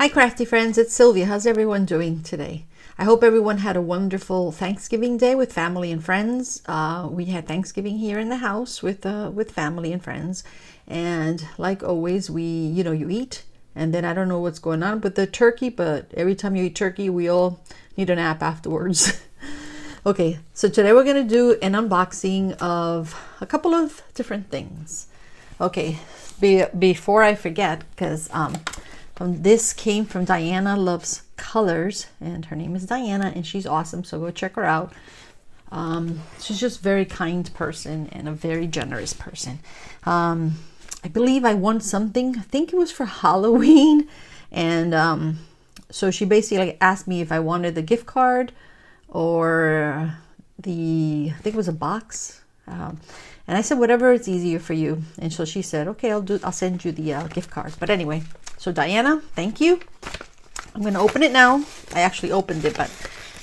Hi Crafty Friends, it's Sylvia. How's everyone doing today? I hope everyone had a wonderful Thanksgiving day with family and friends. We had Thanksgiving here in the house with family and friends. And like always, you eat. And then I don't know what's going on with the turkey, but every time you eat turkey, we all need a nap afterwards. Okay, so today we're going to do an unboxing of a couple of different things. Okay, before I forget, because this came from Diana Loves Colors, and her name is Diana, and she's awesome, so go check her out. She's just a very kind person and a very generous person. I believe I won something. I think it was for Halloween, and so she basically asked me if I wanted the gift card or I think it was a box. And I said, whatever is easier for you. And so she said, okay, I'll send you the gift card. But anyway, so Diana, thank you. I'm going to open it now. I actually opened it, but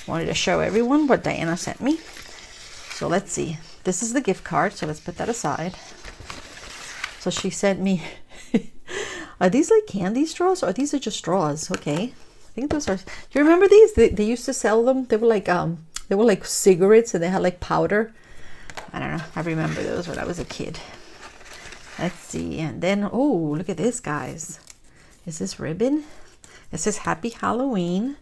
wanted to show everyone what Diana sent me. So let's see. This is the gift card. So let's put that aside. So she sent me, are these like candy straws or these are just straws? Okay. I think those are, do you remember these? They used to sell them. They were like cigarettes and they had like powder. I don't know. I remember those when I was a kid. Let's see. And then, oh, look at this, guys. Is this ribbon? It says Happy Halloween.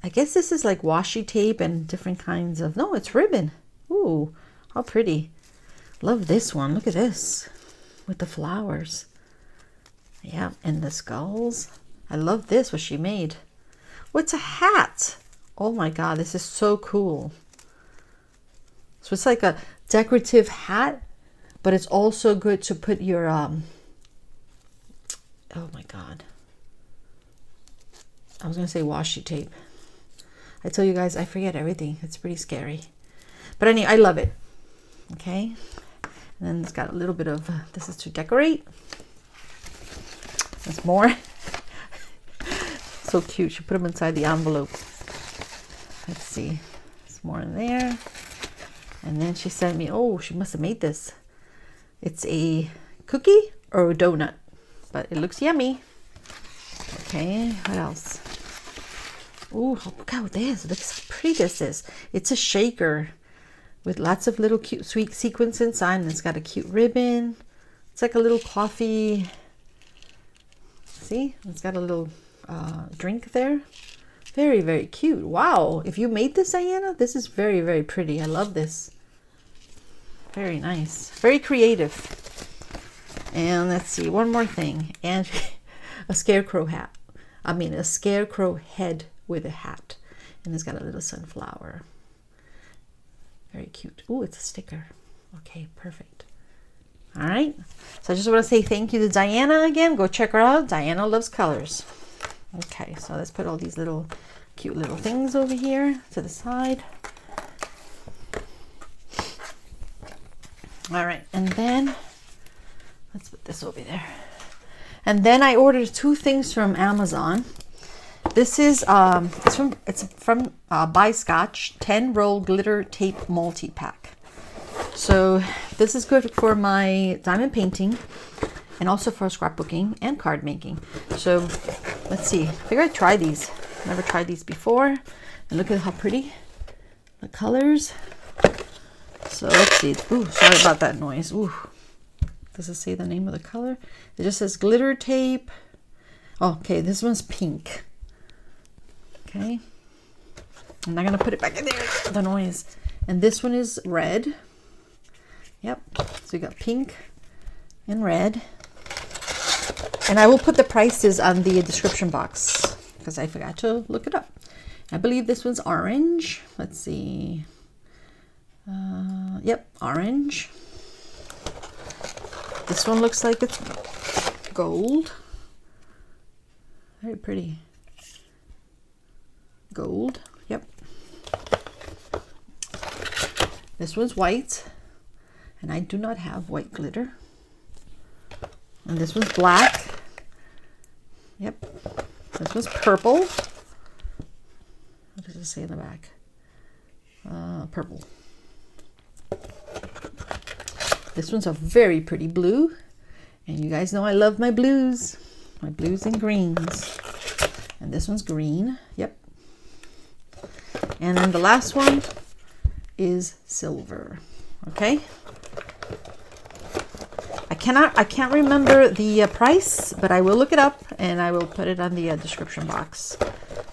I guess this is like washi tape and different kinds of, no, it's ribbon. Ooh, how pretty. Love this one. Look at this with the flowers. Yeah, and the skulls. I love this, what she made. Oh, it's a hat. Oh my God, this is so cool. So it's like a decorative hat, but it's also good to put your, oh my God. I was going to say washi tape. I tell you guys, I forget everything. It's pretty scary. But anyway, I love it. Okay. And then it's got a little bit of, this is to decorate. There's more. So cute. She put them inside the envelope. Let's see. There's more in there. And then she sent me, oh, she must have made this. It's a cookie or a donut, but it looks yummy. Okay, what else? Oh, look how this, look how pretty this is. It's a shaker with lots of little cute sweet sequins inside, and it's got a cute ribbon. It's like a little coffee. See, it's got a little drink there. Very, very cute. Wow, if you made this, Diana, this is very, very pretty. I love this. Very nice. Very creative. And let's see, one more thing. And a scarecrow hat. I mean, a scarecrow head with a hat. And it's got a little sunflower. Very cute. Oh, it's a sticker. Okay, perfect. All right. So I just want to say thank you to Diana again. Go check her out. Diana Loves Colors. Okay, so let's put all these little cute little things over here to the side. All right, and then let's put this over there. And then I ordered two things from Amazon. This is it's from Buy Scotch 10-roll glitter tape multi-pack. So this is good for my diamond painting and also for scrapbooking and card making. So let's see. I figure I'd try these. Never tried these before. And look at how pretty the colors. So let's see. Ooh, sorry about that noise. Ooh. Does it say the name of the color? It just says glitter tape. Oh, okay, this one's pink. Okay. I'm not gonna put it back in there. The noise. And this one is red. Yep. So you got pink and red. And I will put the prices on the description box because I forgot to look it up. I believe this one's orange. Let's see. Yep, orange. This one looks like it's gold. Very pretty. Gold. Yep. This one's white. And I do not have white glitter. And this one's black. Yep. This one's purple. What does it say in the back? Purple. This one's a very pretty blue. And you guys know I love my blues and greens. And this one's green. Yep. And then the last one is silver. Okay. I can't remember the price, but I will look it up and I will put it on the description box.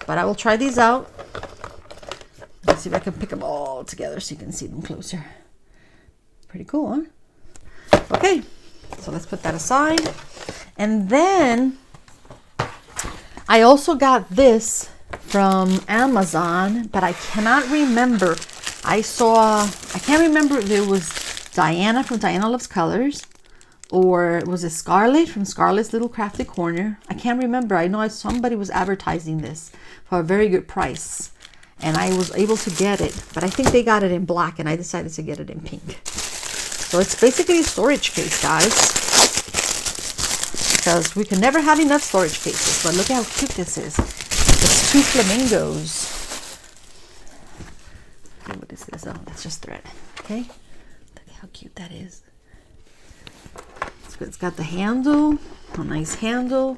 But I will try these out. Let's see if I can pick them all together so you can see them closer. Pretty cool, huh? Okay, so let's put that aside. And then I also got this from Amazon, but I cannot remember. I can't remember if it was Diana from Diana Loves Colors, or was it Scarlet from Scarlet's Little Crafty Corner? I can't remember. I know somebody was advertising this for a very good price, and I was able to get it, but I think they got it in black, and I decided to get it in pink. So it's basically a storage case, guys, because we can never have enough storage cases. But look how cute this is. It's 2 flamingos. Okay, what is this? Oh, that's just thread. Okay, look how cute that is. It's got the handle, a nice handle.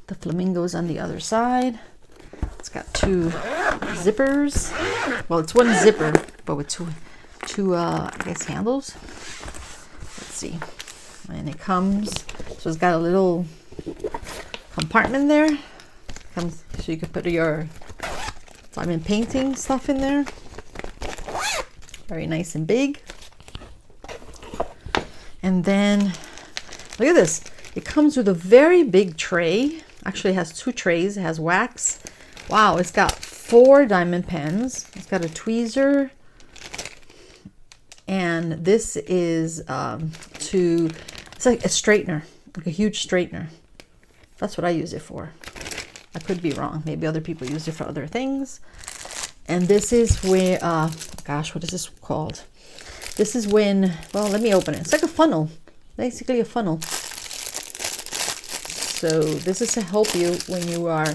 The flamingos on the other side. It's got 2 zippers. Well, it's 1 zipper, but with two I guess handles. Let's see. And it comes, so it's got a little compartment there. Comes so you can put your diamond painting stuff in there. Very nice and big. And then look at this. It comes with a very big tray. Actually, it has 2 trays. It has wax. Wow, it's got 4 diamond pens. It's got a tweezer. And this is it's like a straightener, like a huge straightener. That's what I use it for. I could be wrong. Maybe other people use it for other things. And this is where, gosh, what is this called? This is when, well, let me open it. It's like a funnel, basically a funnel. So this is to help you when you are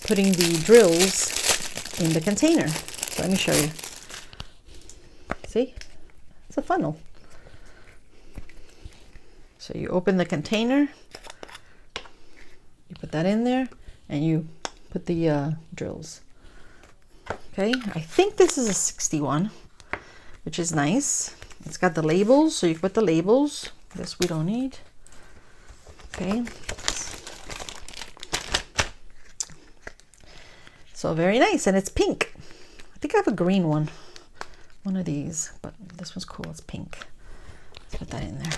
putting the drills in the container. So let me show you. See? It's a funnel. So you open the container, you put that in there, and you put the drills. Okay, I think this is a 61, which is nice. It's got the labels, so you can put the labels. This we don't need. Okay. So very nice, and it's pink. I think I have a green one of these, but this one's cool. It's pink. Let's put that in there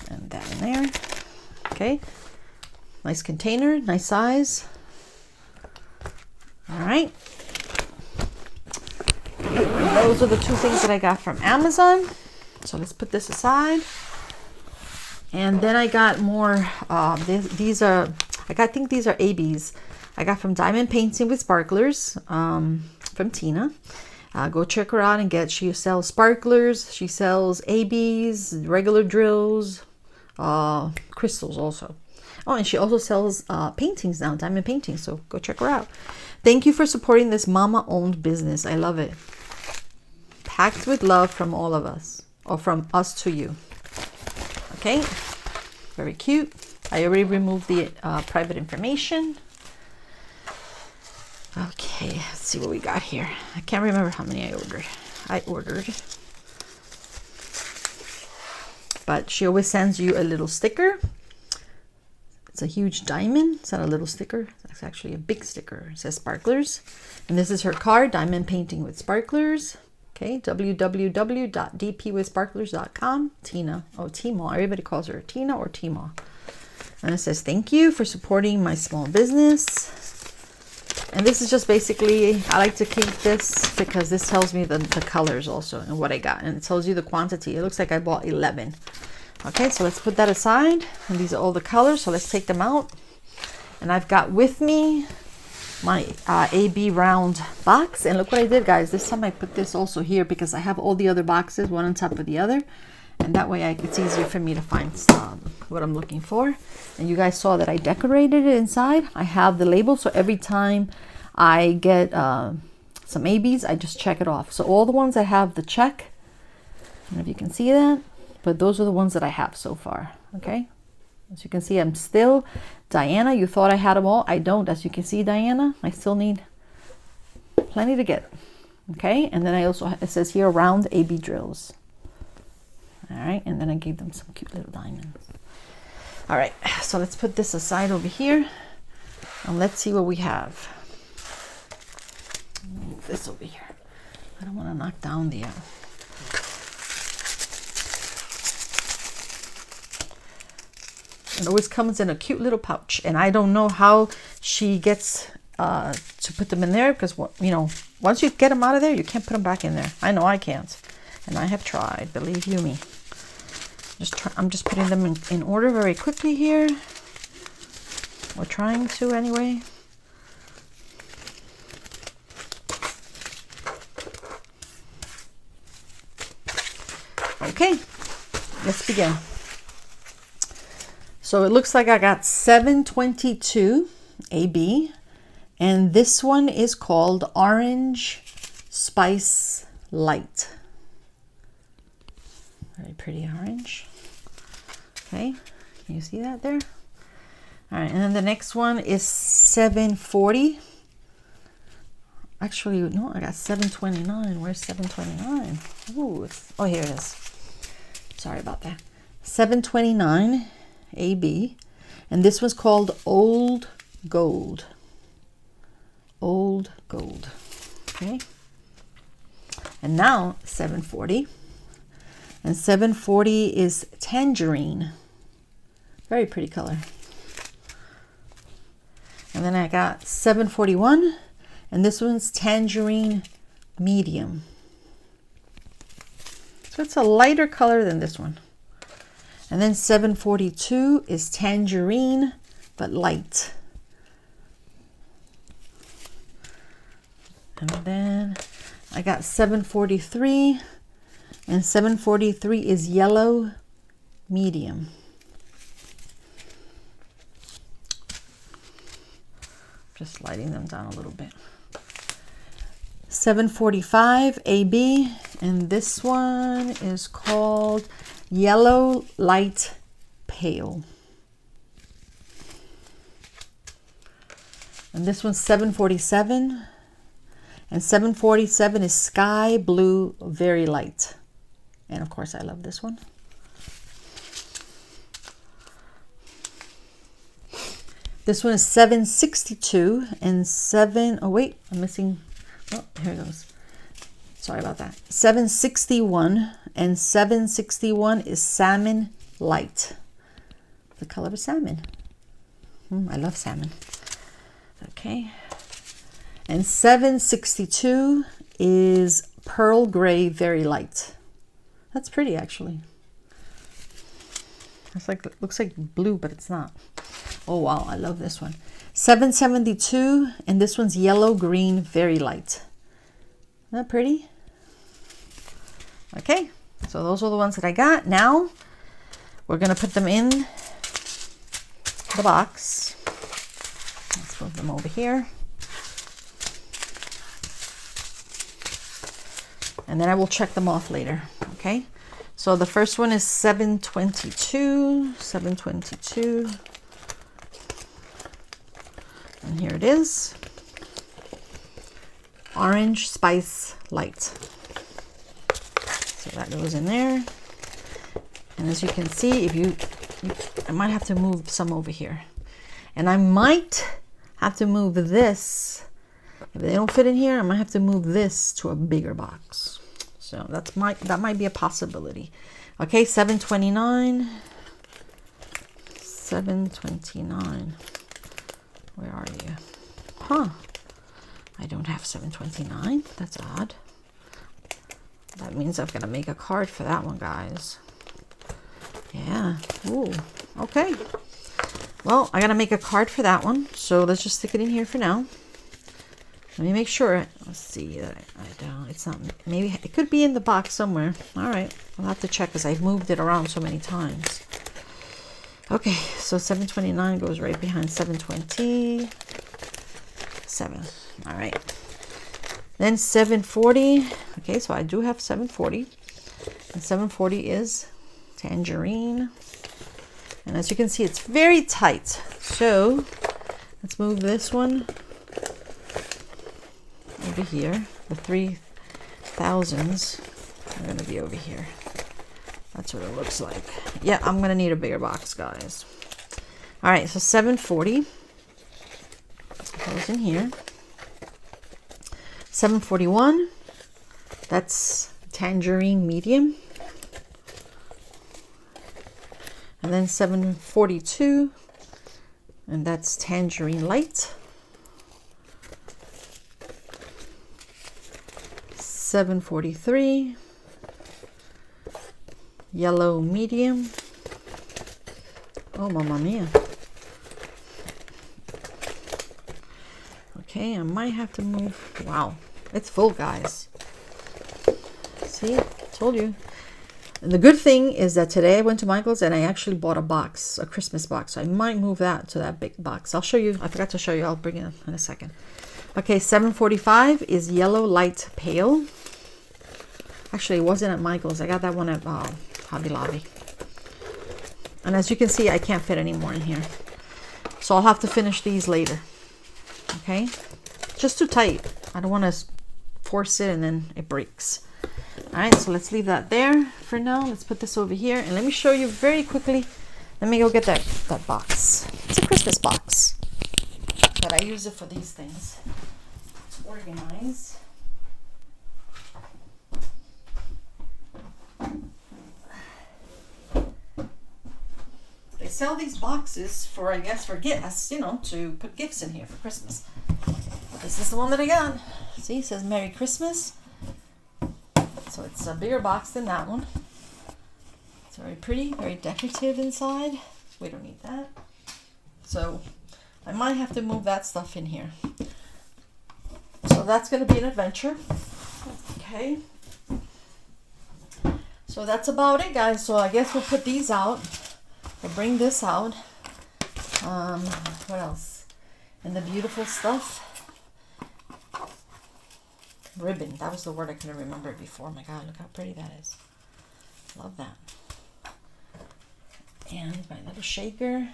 and that in there. Okay, nice container, nice size. All right, and those are the 2 things that I got from Amazon. So let's put this aside. And then I got more. These are, I think these are ABs. I got from Diamond Painting with Sparklers, from Tina. Go check her out and she sells sparklers. She sells ABs, regular drills, crystals also. Oh, and she also sells paintings now, diamond paintings. So go check her out. Thank you for supporting this mama-owned business. I love it. Packed with love from all of us, or from us to you. Okay, very cute. I already removed the private information. Okay, let's see what we got here. I can't remember how many I ordered. But she always sends you a little sticker. It's a huge diamond. It's not a little sticker. It's actually a big sticker. It says Sparklers. And this is her card, Diamond Painting with Sparklers. Okay, www.dpwithsparklers.com. Tina. Oh, Timo. Everybody calls her Tina or Timo. And it says, thank you for supporting my small business. And this is just basically, I like to keep this because this tells me the colors also and what I got. And it tells you the quantity. It looks like I bought 11. Okay, so let's put that aside. And these are all the colors, so let's take them out. And I've got with me my AB round box. And look what I did, guys. This time I put this also here because I have all the other boxes, one on top of the other. And that way it's easier for me to find what I'm looking for. And you guys saw that I decorated it inside. I have the label, so every time I get some ABs, I just check it off. So all the ones that have the check, I don't know if you can see that, but those are the ones that I have so far. Okay, As you can see, I'm still, Diana, you thought I had them all. I don't. As you can see, Diana, I still need plenty to get. Okay, and then I also, it says here, round AB drills. All right, and then I gave them some cute little diamonds. All right, so let's put this aside over here, and let's see what we have. Move this over here. I don't want to knock down the... It always comes in a cute little pouch, and I don't know how she gets to put them in there, because, you know, once you get them out of there, you can't put them back in there. I know I can't, and I have tried, believe you me. I'm just putting them in order very quickly here. We're trying to anyway. Okay, let's begin. So it looks like I got 722 AB, and this one is called Orange Spice Light. Very pretty orange. Okay, can you see that there? All right, and then the next one is 740. Actually, no, I got 729. Where's 729? Ooh, oh, here it is. Sorry about that. 729 AB, and this was called Old Gold. Old Gold. Okay, and now 740, and 740 is Tangerine. Very pretty color. And then I got 741, and this one's Tangerine Medium. So it's a lighter color than this one. And then 742 is Tangerine, but light. And then I got 743, and 743 is Yellow Medium. Just lighting them down a little bit. 745 AB, and this one is called Yellow Light Pale. And this one's 747, and 747 is Sky Blue Very Light. And of course I love this one. This one is 762, and oh wait, I'm missing, oh, here it goes. Sorry about that. 761, and 761 is Salmon Light. The color of salmon. I love salmon. Okay. And 762 is Pearl Gray Very Light. That's pretty, actually. It's like, it looks like blue, but it's not. Oh wow, I love this one. 772, and this one's Yellow Green Very Light. Isn't that pretty? Okay, so those are the ones that I got. Now we're gonna put them in the box. Let's move them over here. And then I will check them off later, okay? So the first one is 722, 722. And here it is, Orange Spice Light. So that goes in there. And as you can see, I might have to move some over here. And I might have to move this. If they don't fit in here, I might have to move this to a bigger box. So that might be a possibility. Okay, 729. 729. Where are you? Huh. I don't have 729. That's odd. That means I've got to make a card for that one, guys. Yeah. Ooh. Okay. Well, I got to make a card for that one. So let's just stick it in here for now. Let me make sure. Let's see. I don't. It's not. Maybe it could be in the box somewhere. All right. I'll have to check because I've moved it around so many times. Okay, so 729 goes right behind 727. All right. Then 740. Okay, so I do have 740. And 740 is Tangerine. And as you can see, it's very tight. So let's move this one over here. The 3000s are going to be over here. That's what it looks like. Yeah, I'm going to need a bigger box, guys. All right, so 740 goes in here. 741, that's tangerine medium. And then 742, and that's tangerine light. 743, yellow medium. Oh, mamma mia. Okay, I might have to move. Wow, it's full, guys. See, told you. And the good thing is that today I went to Michael's and I actually bought a box, a Christmas box. So I might move that to that big box. I'll show you. I forgot to show you. I'll bring it in a second. Okay, 745 is yellow light pale. Actually, it wasn't at Michael's. I got that one at Hobby Lobby. And as you can see, I can't fit any more in here. So I'll have to finish these later. Okay, just too tight. I don't want to force it and then it breaks. All right, so let's leave that there for now. Let's put this over here and let me show you very quickly. Let me go get that box. It's a Christmas box, but I use it for these things. It's organized. They sell these boxes for, I guess, for gifts, you know, to put gifts in here for Christmas. This is the one that I got. See, it says Merry Christmas. So it's a bigger box than that one. It's very pretty, very decorative inside. We don't need that. So I might have to move that stuff in here. So that's going to be an adventure. Okay. So that's about it, guys. So I guess we'll put these out. We'll bring this out. What else? And the beautiful stuff. Ribbon. That was the word I couldn't remember it before. Oh my God, look how pretty that is. Love that. And my little shaker.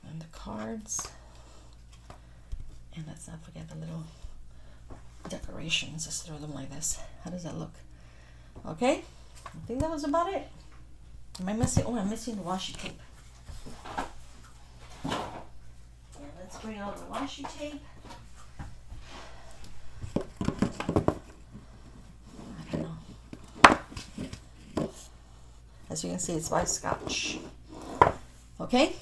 And the cards. And let's not forget the little decorations. Just throw them like this. How does that look? Okay. I think that was about it. Am I missing? Oh, I'm missing the washi tape. Yeah, let's bring out the washi tape. As you can see, it's by Scotch. Okay?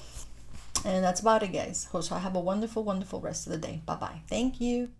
And that's about it, guys. So have a wonderful, wonderful rest of the day. Bye-bye. Thank you.